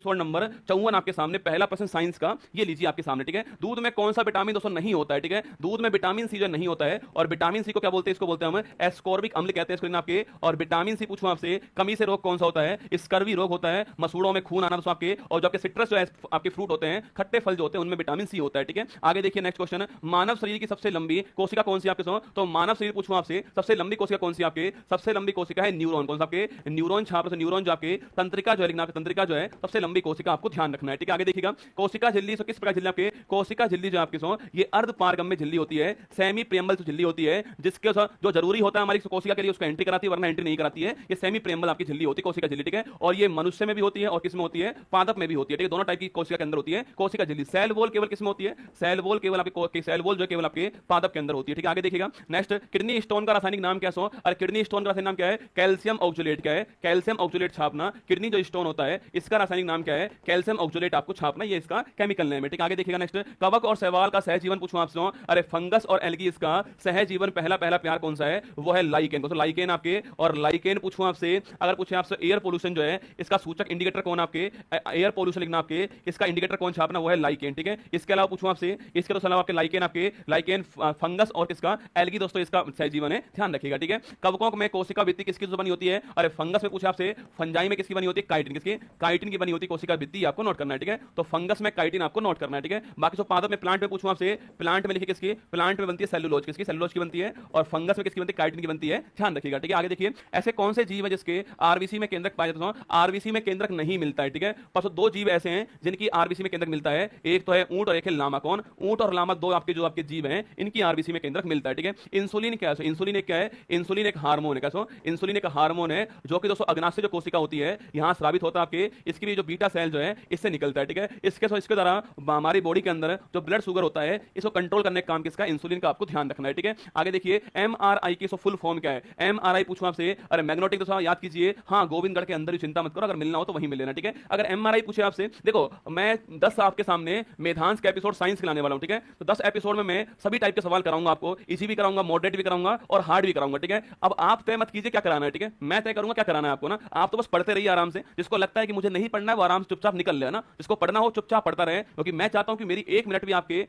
Episode number 54 आपके सामने पहला प्रश्न साइंस का ये लीजिए आपके सामने, ठीक है। दूध में कौन सा विटामिन दोस्तों नहीं होता है, ठीक है। दूध में विटामिन सी जो नहीं होता है, और विटामिन सी को क्या बोलते हैं, इसको बोलते हैं हम एस्कॉर्बिक अम्ल कहते हैं इसको आपके। और विटामिन सी पूछूं आपसे, कमी से रोग कौन सा होता है, स्कर्वी रोग होता है, मसूड़ों में खून आना दोस्तों आपके। और जो आपके सिट्रस जो है आपके फ्रूट होते हैं, खट्टे फल जो होते हैं, उनमें विटामिन सी होता है, ठीक है। आगे देखिए नेक्स्ट क्वेश्चन, मानव शरीर की सबसे लंबी कोशिका कौन सी आपके सो, तो मानव शरीर पूछूं आपसे सबसे लंबी कोशिका कौन सी आपके, सबसे लंबी कोशिका है न्यूरॉन। कौन सा आपके, न्यूरॉन छाप, न्यूरॉन जो आपके तंत्रिका जो है, तंत्रिका जो है सबसे लंबी कोशिका, आपको ध्यान रखना है, ठीक है। आगे देखिएगा, कोशिका झिल्ली किस प्रकार झिल्ली आपके, कोशिका झिल्ली जो आपकी सो ये अर्ध पारगम्य झिल्ली होती है, सेमी प्रियम्बल झिल्ली होती है, जिसके जो जरूरी होता है हमारी कोशिका के लिए उसको एंट्री कराती है, वरना एंट्री नहीं कराती है। ये सेमी प्रियम्बल आपकी झिल्ली होती है कोशिका झिल्ली, ठीक है। और ये मनुष्य में भी होती है और किस में होती है, पादप में भी होती है, ठीक है। दोनों टाइप की कोशिका के अंदर होती है कोशिका झिल्ली। सेल वॉल केवल किस में होती है, सेल वॉल केवल आपके, सेल वॉल जो केवल आपके पादप के अंदर होती है, ठीक है। आगे देखिएगा नेक्स्ट, किडनी स्टोन का रासायनिक नाम क्या सो, और किडनी स्टोन का रासायनिक नाम क्या है, कैल्शियम ऑक्सलेट। क्या है, कैल्शियम ऑक्सलेट छापना। किडनी जो स्टोन होता है इसका रासायनिक नाम क्या है, कैल्शियम ऑक्सलेट आपको छापना, ये इसका केमिकल नेम है, ठीक है। आगे देखिएगा नेक्स्ट, कवक और शैवाल का सहजीवन पूछूं आपसे, अरे फंगस और एल्गी इसका सहजीवन पहला प्यार कौन सा है, वो है लाइकेन। तो लाइकेन आपके, और लाइकेन पूछूं आपसे, अगर पूछे आपसे एयर पोल्यूशन जो है इसका सूचक इंडिकेटर कौन आपके, एयर पोल्यूशन लिखना आपके, इसका इंडिकेटर कौन छापना, वो है लाइकेन, ठीक है। इसके अलावा पूछूं आपसे, इसके तो अलावा आपके लाइकेन, आपके लाइकेन फंगस और किसका, एल्गी दोस्तों इसका सहजीवन है, ध्यान रखिएगा, ठीक है। कवकों में कोशिका भित्ति किसकी बनी होती है, अरे फंगस में पूछे आपसे, फंजाई में किसकी बनी होती है, काइटिन। किसकी, काइटिन की बनी होती है कोशिका भित्ति, आपको नोट करना है, ठीक है। तो फंगस में काइटिन आपको नोट करना है, ठीक है। बाकी जो पादप में, प्लांट में पूछूं आपसे, प्लांट में लिखिए किसकी, प्लांट में बनती है सेलुलोज, किसकी, सेलुलोज की बनती है। और फंगस में किसकी बनती है, काइटिन की बनती है, ध्यान रखिएगा, ठीक है। आगे देखिए, ऐसे कौन से जीव है जिसके आरबीसी में केंद्रक पाया जाता है, आरबीसी में केंद्रक नहीं मिलता है, ठीक है। पर दो जीव ऐसे हैं जिनकी आरबीसी में केंद्रक मिलता है, एक तो है ऊंट और एक है लामा। कौन, ऊंट और लामा, दो आपके जो आपके जीव हैं, इनकी आरबीसी में केंद्रक मिलता है, ठीक है। इंसुलिन क्या है, इंसुलिन एक क्या है, इंसुलिन एक हार्मोन है, कैसो, इंसुलिन एक हार्मोन है जो कि दोस्तों अग्नाशय जो कोशिका होती है यहां स्रावित होता है आपके, इसकी भी जो बीटा सेल जो है इससे निकलता है, ठीक है। इसके द्वारा हमारी बॉडी के अंदर जो ब्लड शुगर होता है इसको कंट्रोल करने का काम किसका, इंसुलिन का, आपको ध्यान रखना है, ठीक है। आगे देखिए, एमआरआई की फुल फॉर्म क्या है, एमआरआई पूछूं आपसे, अरे मैग्नेटिक दोस्तों याद कीजिए, हाँ गोविंदगढ़ के अंदर ही, चिंता मत करो, अगर मिलना हो तो वहीं मिल लेना, ठीक है। अगर एमआरआई पूछे आपसे, देखो मैं 10 आपके सामने मेधांश का एपिसोड साइंस के लाने वाला हूं, ठीक है। तो 10 एपिसोड में मैं सभी टाइप के सवाल कराऊंगा आपको, इजी भी कराऊंगा, मॉडरेट भी कराऊंगा और हार्ड भी कराऊंगा, ठीक है। अब आप तय मत कीजिए क्या कराना है, ठीक है, मैं तय करूंगा क्या कराना है आपको ना। आप तो बस पढ़ते रहिए आराम से, जिसको लगता है कि मुझे नहीं पढ़ना है वो आराम से चुपचाप निकल ले ना, जिसको पढ़ना हो चुपचाप पढ़ता रहे, क्योंकि मैं चाहता हूं कि मेरी 1 मिनट भी आपके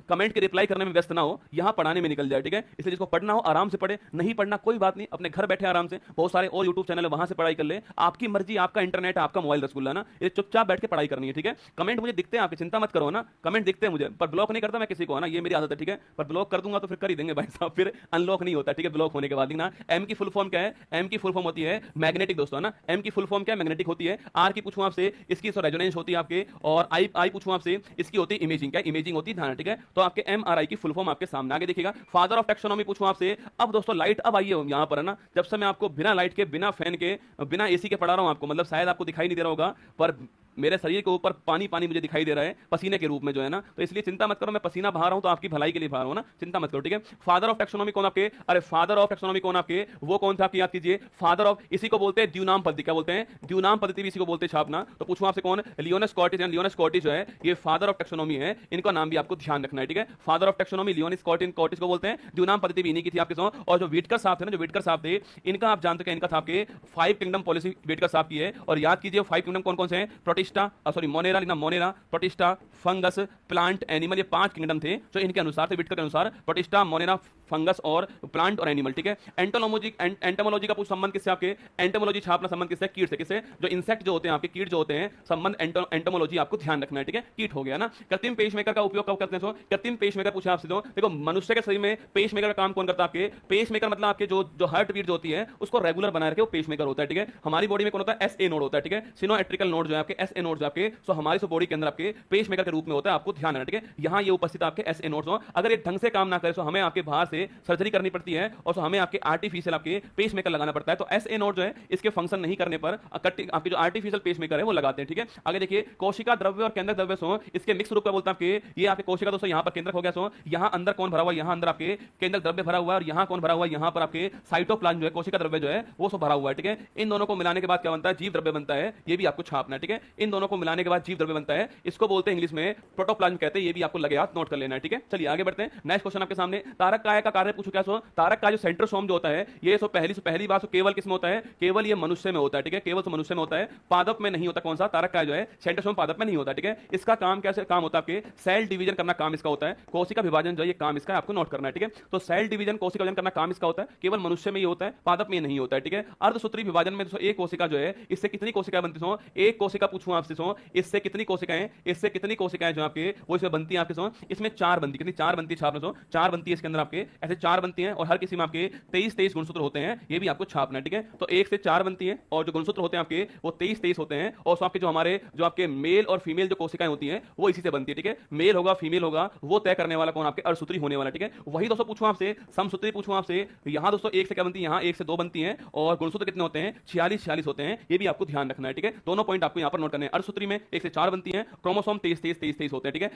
कमेंट के रिप्लाई करने में व्यस्त ना हो, यहां पढ़ाने में निकल जाए, ठीक है। इसलिए जिसको पढ़ना हो आराम से पढ़े, नहीं पढ़ना कोई बात नहीं, अपने घर बैठे आराम से, बहुत सारे और यूट्यूब चैनल है वहां से पढ़ाई कर ले, आपकी मर्जी, आपका इंटरनेट है, आपका मोबाइल रसगुल्ला ना, ये चुपचाप बैठ के पढ़ाई करनी है, ठीक है। कमेंट मुझे दिखते हैं आपके, चिंता मत करो ना, कमेंट दिखते हैं मुझे, पर ब्लॉक नहीं करता मैं किसी को ना, ये मेरी आदत है, ठीक है। पर ब्लॉक कर दूंगा तो फिर कर ही देंगे भाई साहब, फिर अनलॉक नहीं होता, ठीक है, ब्लॉक होने के बाद ना। एम की फुल फॉर्म क्या है, एम की फुल फॉर्म होती है मैग्नेटिक दोस्तों ना, एम की फुल फॉर्म क्या है, मैग्नेटिक होती है। आर की पूछूं आपसे, इसकी रेजोनेंस होती है आपके, और आई पूछूं आपसे, इसकी होती है इमेजिंग, क्या इमेजिंग होती है, ध्यान, ठीक है। तो आपके एमआरआई की फुल फॉर्म आपके सामने। आगे देखिएगा, फादर ऑफ टैक्सोनॉमी पूछूं आपसे, अब दोस्तों लाइट अब आइए यहां पर है ना, जब से मैं आपको बिना लाइट के, बिना फैन के, बिना एसी के पढ़ा रहा हूं आपको, मतलब शायद आपको दिखाई नहीं दे रहा होगा, पर मेरे शरीर के ऊपर पानी पानी मुझे दिखाई दे रहा है पसीने के रूप में जो है ना, तो इसलिए चिंता मत करो, मैं पसीना बहा रहा हूं तो आपकी भलाई के लिए बहा रहा हूं ना, चिंता मत करो, ठीक है। फादर ऑफ टैक्सोनॉमी कौन आपके, अरे फादर ऑफ टैक्सोनॉमी कौन आपके, वो कौन था आपकी, याद कीजिए, फादर ऑफ, इसी को बोलते हैं द्विनाम पद्धति, क्या बोलते हैं, द्विनाम पद्धति भी इसी को बोलते हैं छापना। तो पूछूं आपसे कौन, लियोनस कॉर्टिस, लियोनस कॉर्टिस जो है ये फादर ऑफ टैक्सोनॉमी है, इनका नाम भी आपको ध्यान रखना है, ठीक है। फादर ऑफ टैक्सोनॉमी लियोनस कॉर्टिस को बोलते हैं, द्विनाम पद्धति भी इन्हीं की थी आपके साथ। और जो विटकर साहब थे ना, जो विटकर साहब थे, इनका आप जानते हैं, इनका था आपके 5 किंगडम पॉलिसी विटकर साहब की है। और याद कीजिए 5 किंगडम कौन कौन से हैं, प्रोटिस्टा, सॉरी मोनेरा लिखना, Monera, protista, fungus, plant, animal, ये 5 किंगडम थे जो इनके अनुसार थे, विटकर के अनुसार, प्रोटिस्टा, मोनेरा, फंगस और प्लांट और एनिमल, ठीक है। एंटोमोलॉजी का कुछ संबंध किससे, आपके एंटोमोलॉजी छापना संबंध किससे, कीट से, किससे, जो इंसेक्ट जो होते हैं आपके, कीट जो होते हैं, संबंध एंटोमोलॉजी आपको ध्यान रखना है, ठीक है। कीट हो गया ना। कृत्रिम पेसमेकर का उपयोग कब करते हैं, कृत्रिम पेसमेकर पूछा आपसे, तो देखो मनुष्य के शरीर में पेसमेकर का काम कौन करता है, आपके पेसमेकर मतलब आपके जो हार्ट बीट जो होती है उसको रेगुलर बनाए रखे, वो पेसमेकर होता है, ठीक है। हमारी बॉडी में कौन होता है, एसए नोड होता है, ठीक है, सिनोएट्रिकल नोड जो है आपके, एसए नोड जो आपके, सो हमारी बॉडी के अंदर आपके पेसमेकर के रूप में होता है, आपको ध्यान रखना, ठीक है। यहां ये उपस्थित आपके एसए नोड्स हो, अगर ये ढंग से काम ना करे तो हमें आपके बाहर से सर्जरी करनी पड़ती है, और हमें आपके आर्टिफिशियल आपके पेसमेकर लगाना पड़ता है। तो एसए नोड जो है इसके फंक्शन नहीं करने पर आपके जो आर्टिफिशियल पेसमेकर है वो लगाते हैं, ठीक है। आगे देखिए, कोशिका द्रव्य और केंद्रक द्रव्य सो इसके मिक्स रूप का बोलते हैं आपके, ये आपके कोशिका दोस्तों यहां पर केंद्रक हो गया, सो यहां अंदर कौन भरा हुआ है, यहां अंदर आपके केंद्रक द्रव्य भरा हुआ है, और यहां कौन भरा हुआ है, यहां पर आपके साइटोप्लाज्म जो है, कोशिका द्रव्य जो है वो सब भरा हुआ है, ठीक है। इन दोनों को मिलाने के बाद क्या बनता है, जीव द्रव्य बनता है, ये भी आपको छापना है, ठीक है। इन दोनों को मिलाने के बाद जीव द्रव्य बनता है, इसको बोलते हैं इंग्लिश में प्रोटोप्लाज्म कहते हैं। ये भी आपको लगेगा, नोट कर लेना है, ठीक है। चलिए आगे बढ़ते हैं। नेक्स्ट क्वेश्चन आपके सामने, तारक काय का कार्य पूछो क्या सो। तारक काय जो सेंट्रोसोम जो होता है, ये सो पहली बात केवल किसमें होता है, केवल ये मनुष्य में होता है, ठीक है, केवल मनुष्य में होता है, पादप में नहीं होता। कौन सा तारक काय जो है सेंट्रोसोम पादप में नहीं होता, ठीक है। इसका काम कैसे काम होता है, आपके सेल डिवीजन करना काम इसका होता है, कोशिका विभाजन जो ये काम इसका आपको नोट करना है, ठीक है। तो सेल डिवीजन कोशिका विभाजन करना काम इसका होता है, केवल मनुष्य में ये होता है, पादप में नहीं होता है, ठीक है। अर्धसूत्री विभाजन में एक कोशिका जो है, इससे कितनी कोशिकाएं बनती सो, एक कोशिका पूछूं आपसे सो, इससे कितनी कोशिकाएं, इससे कितनी कोशिकाएं जो आपके वो इसमें बनती है आपके सो, इसमें 4 बनती, कितनी 4 बनती है छापना सो, 4 बनती है इसके अंदर आपके, ऐसे 4 बनती हैं और हर किसी में आपके 23 गुणसूत्र होते हैं, ये भी आपको छापना है, ठीक है। तो 1 से 4 बनती है और जो गुणसूत्र होते हैं आपके वो 23 होते हैं, और आपके जो हमारे जो आपके मेल और फीमेल जो कोशिकाएं होती हैं वो इसी से बनती है, ठीक है। मेल होगा फीमेल होगा वो तय करने वाला कौन, आपके अर्धसूत्री होने वाला, ठीक है। वही दोस्तों पूछूं आपसे, समसूत्री पूछूं आपसे, यहां दोस्तों 1 से क्या बनती है, यहां 1 से 2 बनती हैं और गुणसूत्र कितने होते हैं, 46 होते हैं, ये भी आपको ध्यान रखना है, ठीक है। दोनों पॉइंट आपको यहां पर नोट करने हैं। अर्धसूत्री में 1 से 4 बनती हैं, क्रोमोसोम 23 होते हैं, ठीक है।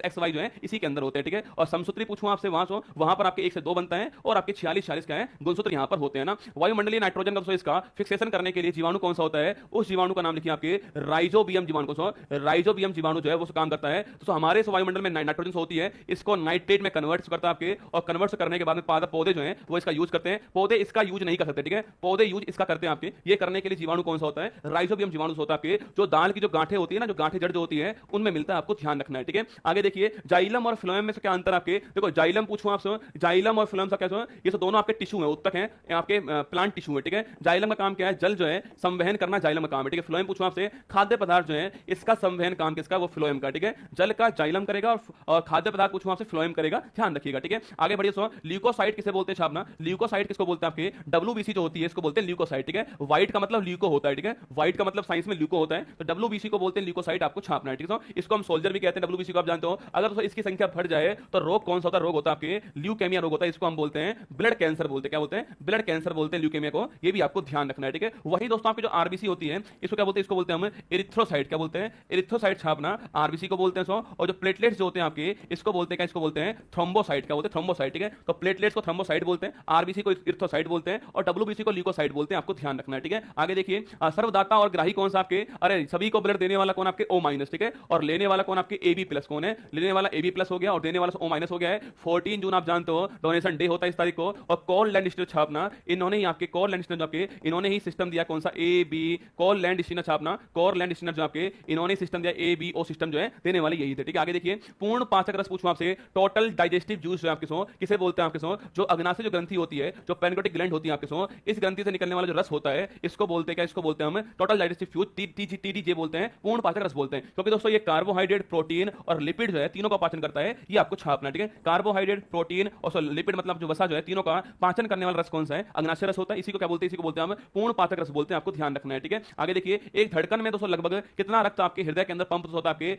XY जो है इसी के अंदर होते हैं, ठीक है। और समसूत्री पूछूं आपसे वहां पर आपके 1 से 2 बनता है और आपके 46 क्या है गुणसूत्र यहां पर होते हैं ना। वायुमंडलीय नाइट्रोजन का इसका फिक्सेशन करने के लिए जीवाणु कौन सा होता है, उस जीवाणु का नाम लिखिए आपके राइजोबियम जीवाणु को। राइजोबियम जीवाणु जो है वो काम करता है, तो हमारे वायुमंडल में नाइट्रोजन होती है, इसको नाइट्रेट में कन्वर्ट करता है आपके, और कन्वर्ट करने के बाद में पौधे जो हैं वो इसका यूज करते हैं। पौधे इसका यूज नहीं कर सकते, ठीक है, पौधे यूज इसका करते हैं आपके। ये करने के लिए जीवाणु कौन सा होता है, राइजोबियम जीवाणु होता है आपके, जो दाल की जो गांठें होती है ना, जो गांठें जड़ जो होती है उनमें मिलता है, आपको ध्यान रखना है, ठीक है। आगे देखिए, जाइलम और फ्लोएम में से क्या अंतर आपके, देखो जाइलम पूछूं आपसे, जाइलम और फ्लोएम का क्या, ये दोनों आपके टिश्यू है, उत्तक है आपके, प्लांट टिश्यू है, ठीक है। जाइलम का काम क्या है, जल जो है संवहन करना जाइलम का काम है, ठीक है। फ्लोएम पूछूं आपसे, खाद्य पदार्थ जो है इसका संवहन काम किसका, वो फ्लोएम का, ठीक है। जल का जाइलम करेगा और खाद्य पदार्थ पूछूं आपसे फ्लोएम करेगा, ध्यान रखिएगा, ठीक है। आगे बढ़िए सो, ल्यूकोसाइट किसे बोलते हैं छापना, ल्यूकोसाइट किसको बोलते हैं आपके, WBC जो होती है इसको बोलते हैं ल्यूकोसाइट, ठीक है। व्हाइट का मतलब ल्यूको होता है, ठीक है, व्हाइट का मतलब साइंस में ल्यूको होता है, तो WBC को बोलते हैं ल्यूकोसाइट, आपको छापना है, ठीक है। इसको हम सोल्जर भी कहते हैं, WBC को आप जानते हो। अगर तो इसकी संख्या बढ़ जाए तो रोग कौन सा होता है, रोग होता है आपके ल्यूकेमिया रोग होता है, इसको हम बोलते हैं ब्लड कैंसर बोलते हैं, क्या बोलते हैं, ब्लड कैंसर बोलते हैं ल्यूकेमिया को, ये भी आपको ध्यान रखना है, ठीक है। वही दोस्तों आपकी जो आरबीसी होती है इसको क्या बोलते हैं, इसको बोलते हैं हम एरिथ्रोसाइट, क्या बोलते हैं, एरिथ्रोसाइट छापना, आरबीसी को बोलते हैं सो। और जो प्लेटलेट्स जो होते हैं आपके इसको बोलते हैं क्या, इसको बोलते हैं थ्रोम्बोसाइट, क्या बोलते हैं, थ्रोम्बोसाइट, ठीक है। तो प्लेटलेट्स को थ्रोम्बोसाइट बोलते हैं, आरबीसी को एरिथ्रोसाइट बोलते हैं और WBC को ल्यूकोसाइट बोलते हैं, आपको ध्यान रखना है, ठीक है। आगे देखिए, सर्वदाता और ग्राही कौन सा आपके, अरे सभी को ब्लड देने वाला कौन आपके O-, ठीक है, और लेने वाला कौन आपके AB+ कौन है, लेने वाला AB+ हो गया और देने वाला O- हो गया है। 14 जून आप जानते हो डोनेशन डे होता है इस तारीख को, और कॉल लैंड स्टीनर छापना, इन्होंने ही आपके कॉल लैंड स्टीनर जो आपके इन्होंने ही सिस्टम दिया, कौन सा AB, कॉल लैंड स्टीनर छापना, कॉल लैंड स्टीनर जो आपके इन्होंने सिस्टम दिया, ABO सिस्टम जो है देने वाले यही थे, ठीक है। आगे देखिए, पूर्ण पाचक रस पूछूं आपसे, टोटल डाइजेस्टिव जूस जो आपके सो किसे बोलते हैं आपके सो, जो अग्नाशय जो ग्रंथि होती है, जो पैनक्रियाटिक ग्लैंड होती है आपके सो, इस ग्रंथि से निकलने वाला जो रस होता है इसको बोलते हैं क्या, इसको बोलते हैं हम टोटल डाइजेस्टिव फ्यूज, TDJ बोलते हैं, पूर्ण पाचक रस बोलते हैं, क्योंकि दोस्तों ये कार्बोहाइड्रेट, प्रोटीन और लिपिड जो है तीनों का पाचन करता है, ये आपको छापना, ठीक है। कार्बोहाइड्रेट, प्रोटीन और लिपिड मतलब जो वसा जो है तीनों का पाचन करने वाला रस कौन सा है, अग्नाशय रस होता है, इसी को क्या बोलते हैं, इसी को बोलते हैं हम पूर्ण पाचक रस बोलते हैं, आपको ध्यान रखना है, ठीक है। आगे देखिए, एक धड़कन में दोस्तों लगभग कितना रक्त आपके हृदय के अंदर पंप होता है आपके,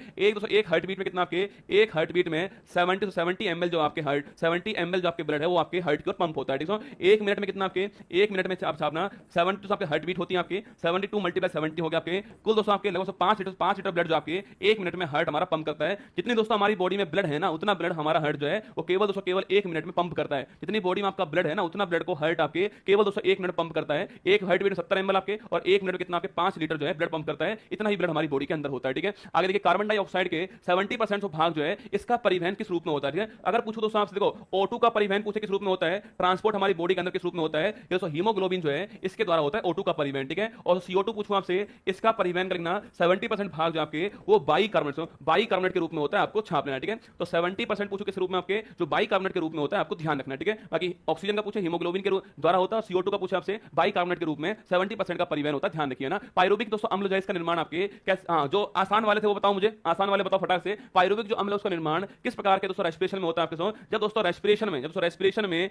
एक हार्ट बीट में कितना आपके, एक हार्ट बीट में 70 ml जो आपके 70 ml जो आपके ब्लड है वो आपके हार्ट की ओर पंप होता है, ठीक है। एक मिनट में कितना आपके, एक मिनट में आप छापना 70 आपके हार्ट बीट होती है आपके, 72 × 70 हो गया आपके, कुल दोस्तों आपके लगभग 5 लीटर ब्लड जो आपके एक मिनट में हार्ट हमारा पंप करता है। जितनी दोस्तों हमारी बॉडी में ब्लड है ना, उतना ब्लड हमारा हार्ट जो है वो केवल 1 मिनट में पंप करता है। जितनी बॉडी में आपका ब्लड है ना, उतना ब्लड को हार्ट आपके केवल दोस्तों 1 मिनट पंप करता है। एक हार्ट बीट में 70 ml आपके, और 1 मिनट में कितना आपके 5 लीटर जो है ब्लड पंप करता है, इतना ही ब्लड हमारी बॉडी के अंदर होता है, ठीक है। आगे देखिए, कार्बन डाइऑक्साइड के 70% भाग जो है इसका परिवहन किस रूप में होता है, ठीक है। अगर पूछो दोस्तों आपसे, देखो O2 का परिवहन पूछे किस रूप में होता है, ट्रांसपोर्ट हमारी बॉडी के अंदर किस रूप में होता है, ये दोस्तों हीमोग्लोबिन जो है इसके द्वारा होता है O2 का परिवहन, ठीक है। और CO2 पूछूं आपसे, इसका परिवहन करना 70% भाग जो आपके वो बाइकार्बोनेट के रूप में होता है, आपको छाप लेना, ठीक है। तो 70% पूछो किस रूप में आपके, जो बाइकार्बोनेट के रूप में होता है, आपको ध्यान रखना, ठीक है। बाकी ऑक्सीजन का पूछे हीमोग्लोबिन के द्वारा होता है, CO2 का पूछे आपसे बाइकार्बोनेट के रूप में 70% का परिवहन होता है, ध्यान रखिए ना। पायरुविक दोस्तों अम्ल जो है इसका निर्माण आपके जो आसान वाले थे वो बताओ मुझे, आसान वाले बताओ फटाक से। पायरुविक जो अम्ल है उसका निर्माण किस प्रकार के दोस्तों रेस्पिरेशन में होता है आपके, जब दोस्तों रेस्पिरेशन में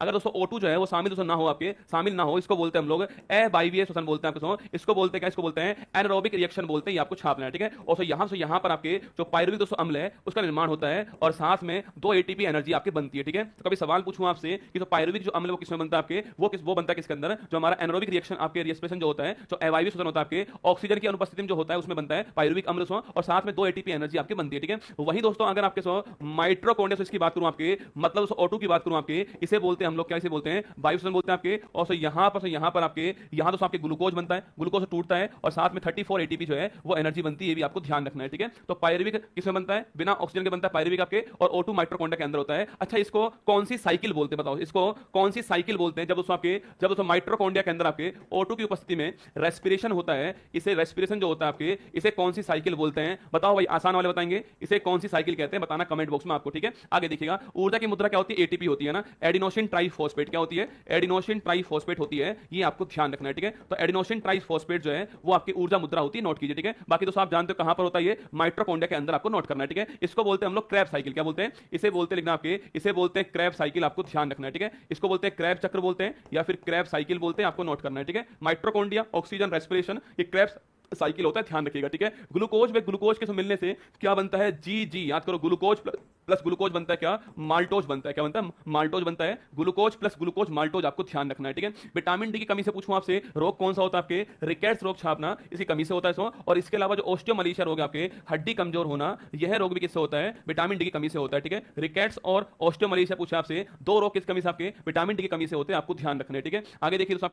अगर दोस्तों O2 जो है वो शामिल दोस्तों ना हो, आपके शामिल ना हो, इसको बोलते हैं हम लोग अवायवीय श्वसन बोलते हैं आपको, इसको बोलते हैं क्या, इसको बोलते हैं एनारोबिक रिएक्शन बोलते हैं, ये आपको छापना है, ठीक है। और तो यहां पर आपके जो पायरुविक दोस्तों अम्ल है उसका निर्माण होता है और साथ में 2 ATP एनर्जी आपकी बनती है, ठीक है। तो कभी सवाल पूछूं आपसे कि तो पायरुविक जो अम्ल वो किसमें बनता है आपके, वो बनता है किसके अंदर, जो हमारा एनारोबिक रिएक्शन आपके रेस्पिरेशन जो होता है, जो अवायवीय श्वसन होता है आपके ऑक्सीजन की अनुपस्थिति में जो होता है उसमें बनता है पायरुविक अम्ल, और साथ में 2 ATP एनर्जी आपकी बनती है, ठीक है। वही दोस्तों अगर आपके माइट्रोकोंड्रिया इसकी बात करूं आपके, मतलब O2 की बात करूं आपके, इसे बोलते हैं हम लोग क्या इसे बोलते हैं, वायुशोषण बोलते हैं आपके। और सो यहाँ पर आपके यहाँ तो आपके ग्लूकोज बनता है, ग्लूकोज टूटता है और साथ में 34 एटीपी जो है वो एनर्जी बनती है, ये भी आपको ध्यान रखना है, ठीक है। तो पायरुविक किसमें बनता है, बिना ऑक्सीजन के बनता है पायरुविक आपके, और O2 माइटोकॉन्ड्रिया के अंदर होता है। अच्छा, इसको कौन सी साइकिल बोलते हैं, बताओ इसको कौन सी साइकिल बोलते हैं, जब दोस्तों माइटोकॉन्ड्रिया के अंदर आपके O2 की उपस्थिति में रेस्पिरेशन होता है, इसे रेस्पिरेशन जो होता है आपके, इसे कौन सी साइकिल बोलते हैं, बताओ भाई, आसान वाले बताएंगे, इसे कौन सी साइकिल कहते हैं, बताना कमेंट बॉक्स में आपको, ठीक है। आगे देखिएगा, ऊर्जा की मुद्रा क्या होती है, एटीपी होती है ना, एडिनोसिन ट्राइफॉस्फेट क्या होती है, एडिनोसिन ट्राइफॉस्फेट होती है, ये आपको ध्यान रखना है, ठीक है। तो एडिनोसिन ट्राइफॉस्फेट जो है वो आपकी ऊर्जा मुद्रा होती है, नोट कीजिए, ठीक है। बाकी दोस्तों आप जानते हो कहां पर होता है, ये माइटोकॉन्ड्रिया के अंदर आपको नोट करना है, ठीक है। इसको बोलते हैं हम लोग क्रैब साइकिल, क्या बोलते हैं, इसे बोलते हैं, लिखना आपके, इसे बोलते हैं क्रैब साइकिल, आपको ध्यान रखना है, ठीक है। इसको बोलते हैं क्रैब चक्र बोलते हैं या फिर क्रैब साइकिल बोलते हैं, आपको नोट करना है, ठीक है। माइटोकॉन्ड्रिया, ऑक्सीजन, रेस्पिरेशन, ये क्रैब साइकिल होता है, ध्यान रखिएगा, ठीक है। ग्लूकोज में ग्लूकोज के मिलने से क्या बनता है, जी याद करो, ग्लूकोज प्लस ग्लूकोज बनता है क्या, माल्टोज बनता है, क्या बनता है, माल्टोज बनता है, ग्लूकोज प्लस ग्लूकोज माल्टोज, आपको ध्यान रखना है, ठीक है। विटामिन डी की कमी से पूछूं आपसे, रोग कौन सा होता है आपके, रिकेट्स रोग छापना, इसकी कमी से होता है इसको। और इसके अलावा जो ओस्टियोमलेशिया रोग है आपके, हड्डी कमजोर होना, यह रोग भी किससे होता है, विटामिन डी की कमी से होता है, ठीक है। रिकेट्स और ओस्टियोमलेशिया पूछे आपसे, दो रोग किस कमी से आपके, विटामिन डी की कमी से होते हैं, आपको ध्यान रखना है, ठीक है। आगे देखिए दोस्तों,